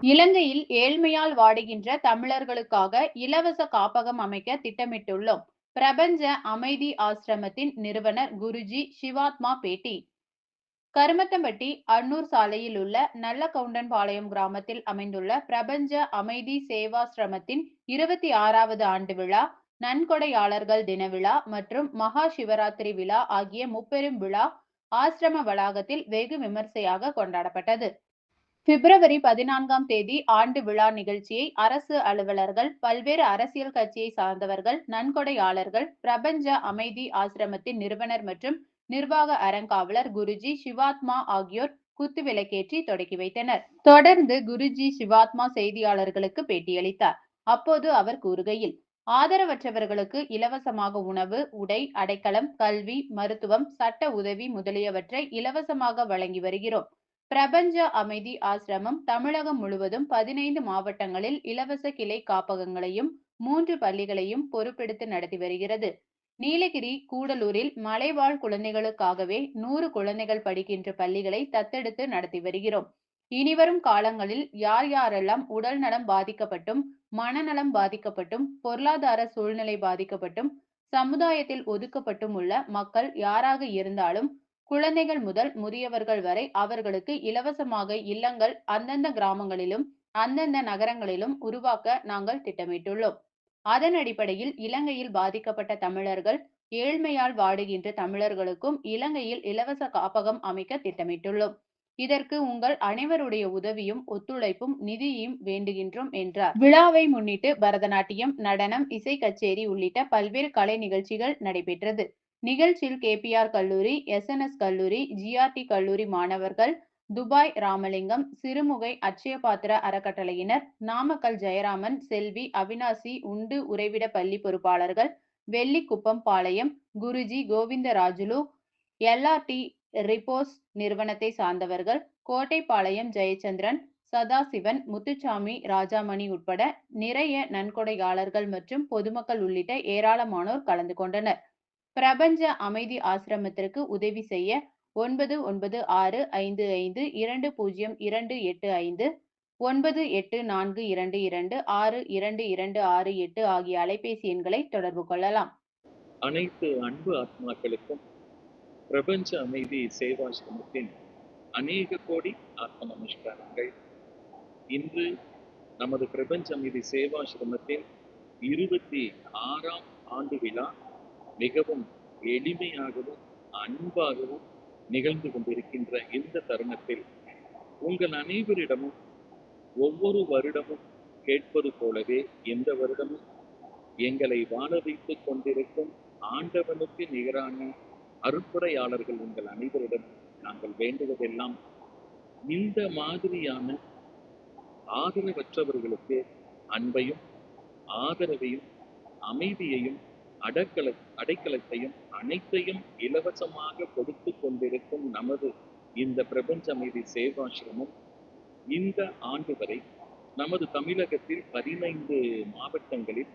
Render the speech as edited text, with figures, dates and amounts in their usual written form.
இலங்கையில் ஏழ்மையால் வாடுகின்ற தமிழர்களுக்காக இலவச காப்பகம் அமைக்க திட்டமிட்டுள்ளோம். பிரபஞ்ச அமைதி ஆசிரமத்தின் நிறுவனர் குருஜி சிவாத்மா பேட்டி. கருமத்தம்பட்டி அன்னூர் சாலையில் உள்ள நல்லகவுண்டன்பாளையம் கிராமத்தில் அமைந்துள்ள பிரபஞ்ச அமைதி சேவாசிரமத்தின் 26வது ஆண்டு விழா, நன்கொடையாளர்கள் தின விழா மற்றும் மகா சிவராத்திரி விழா ஆகிய முப்பெரும் விழா ஆசிரம வளாகத்தில் வெகு விமர்சையாக கொண்டாடப்பட்டது. பிப்ரவரி 14ஆம் தேதி ஆண்டு விழா நிகழ்ச்சியை அரசு அலுவலர்கள், பல்வேறு அரசியல் கட்சியை சார்ந்தவர்கள், நன்கொடையாளர்கள், பிரபஞ்ச அமைதி ஆசிரமத்தின் நிறுவனர் மற்றும் நிர்வாக அறங்காவலர் குருஜி சிவாத்மா ஆகியோர் குத்துவிளக்கேற்றி தொடக்கி வைத்தனர். தொடர்ந்து குருஜி சிவாத்மா செய்தியாளர்களுக்கு பேட்டியளித்தார். அப்போது அவர் கூறுகையில், ஆதரவற்றவர்களுக்கு இலவசமாக உணவு, உடை, அடைக்கலம், கல்வி, மருத்துவம், சட்ட உதவி முதலியவற்றை இலவசமாக வழங்கி வருகிறோம். பிரபஞ்ச அமைதி ஆசிரமம் தமிழகம் முழுவதும் 15 மாவட்டங்களில் இலவச கிளை காப்பகங்களையும் 3 பள்ளிகளையும் பொறுப்பெடுத்து நடத்தி வருகிறது. நீலகிரி, கூடலூரில் மலைவாழ் குழந்தைகளுக்காகவே 100 குழந்தைகள் படிக்கின்ற பள்ளிகளை தத்தெடுத்து நடத்தி வருகிறோம். இனிவரும் காலங்களில் யார் யாரெல்லாம் உடல் நலம் பாதிக்கப்பட்டும், மனநலம் பாதிக்கப்பட்டும், பொருளாதார சூழ்நிலை பாதிக்கப்பட்டும், சமுதாயத்தில் ஒதுக்கப்பட்டும் உள்ள மக்கள் யாராக இருந்தாலும், குழந்தைகள் முதல் முதியவர்கள் வரை அவர்களுக்கு இலவசமாக இல்லங்கள் அந்தந்த கிராமங்களிலும் அந்தந்த நகரங்களிலும் உருவாக்க நாங்கள் திட்டமிட்டுள்ளோம். அதன் அடிப்படையில் இலங்கையில் பாதிக்கப்பட்ட தமிழர்கள், ஏழ்மையால் வாடுகின்ற தமிழர்களுக்கும் இலங்கையில் இலவச காப்பகம் அமைக்க திட்டமிட்டுள்ளோம். இதற்கு உங்கள் அனைவருடைய உதவியும் ஒத்துழைப்பும் நிதியும் வேண்டுகின்றோம் என்றார். விழாவை முன்னிட்டு பரதநாட்டியம், நடனம், இசை கச்சேரி உள்ளிட்ட பல்வேறு கலை நிகழ்ச்சிகள் நடைபெற்றது. நிகழ்ச்சியில் கேபிஆர் கல்லூரி, எஸ்என்எஸ் கல்லூரி, ஜிஆர்டி கல்லூரி மாணவர்கள், துபாய் ராமலிங்கம், சிறுமுகை அட்சயபாத்திர அறக்கட்டளையினர், நாமக்கல் ஜெயராமன், செல்வி, அவினாசி உண்டு உறைவிட பள்ளி பொறுப்பாளர்கள், வெள்ளிக்குப்பம் பாளையம் குருஜி கோவிந்தராஜுலு, எல்ஆர்டி ரிப்போர்ஸ் நிறுவனத்தை சார்ந்தவர்கள், கோட்டைப்பாளையம் ஜெயச்சந்திரன், சதாசிவன், முத்துச்சாமி, ராஜாமணி உட்பட நிறைய நன்கொடையாளர்கள் மற்றும் பொதுமக்கள் உள்ளிட்ட ஏராளமானோர் கலந்து கொண்டனர். பிரபஞ்ச அமைதி ஆசிரமத்திற்கு உதவி செய்ய 9965520285, 9842226228 ஆகிய அலைபேசி எண்களை தொடர்பு கொள்ளலாம். அனைத்து அன்பு ஆத்மாக்களுக்கும் பிரபஞ்ச அமைதி சேவாசிரமத்தின் அநேக கோடி ஆத்ம நமஸ்காரங்கள். இன்று நமது பிரபஞ்ச அமைதி சேவாசிரமத்தின் 26ஆம் ஆண்டு விழா மிகவும் எளிமையாகவும் அன்பாகவும் நிகழ்ந்து கொண்டிருக்கின்ற இந்த தருணத்தில் உங்கள் அனைவரிடமும் ஒவ்வொரு வருடமும் கேட்பது போலவே இந்த வருடமும் எங்களை வாழ வைத்துக் கொண்டிருக்கும் ஆண்டவனுக்கு நிகரான அருட்படையாளர்கள் உங்கள் அனைவரிடம் நாங்கள் வேண்டுவதெல்லாம், இந்த மாதிரியான ஆதரவற்றவர்களுக்கு அன்பையும் ஆதரவையும் அமைதியையும் அடைக்கலத்தையும் அனைத்தையும் இலவசமாக கொடுத்து கொண்டிருக்கும் நமது இந்த பிரபஞ்ச அமைதி சேவாசிரமம் இந்த ஆண்டு வரை நமது தமிழகத்தில் 15 மாவட்டங்களில்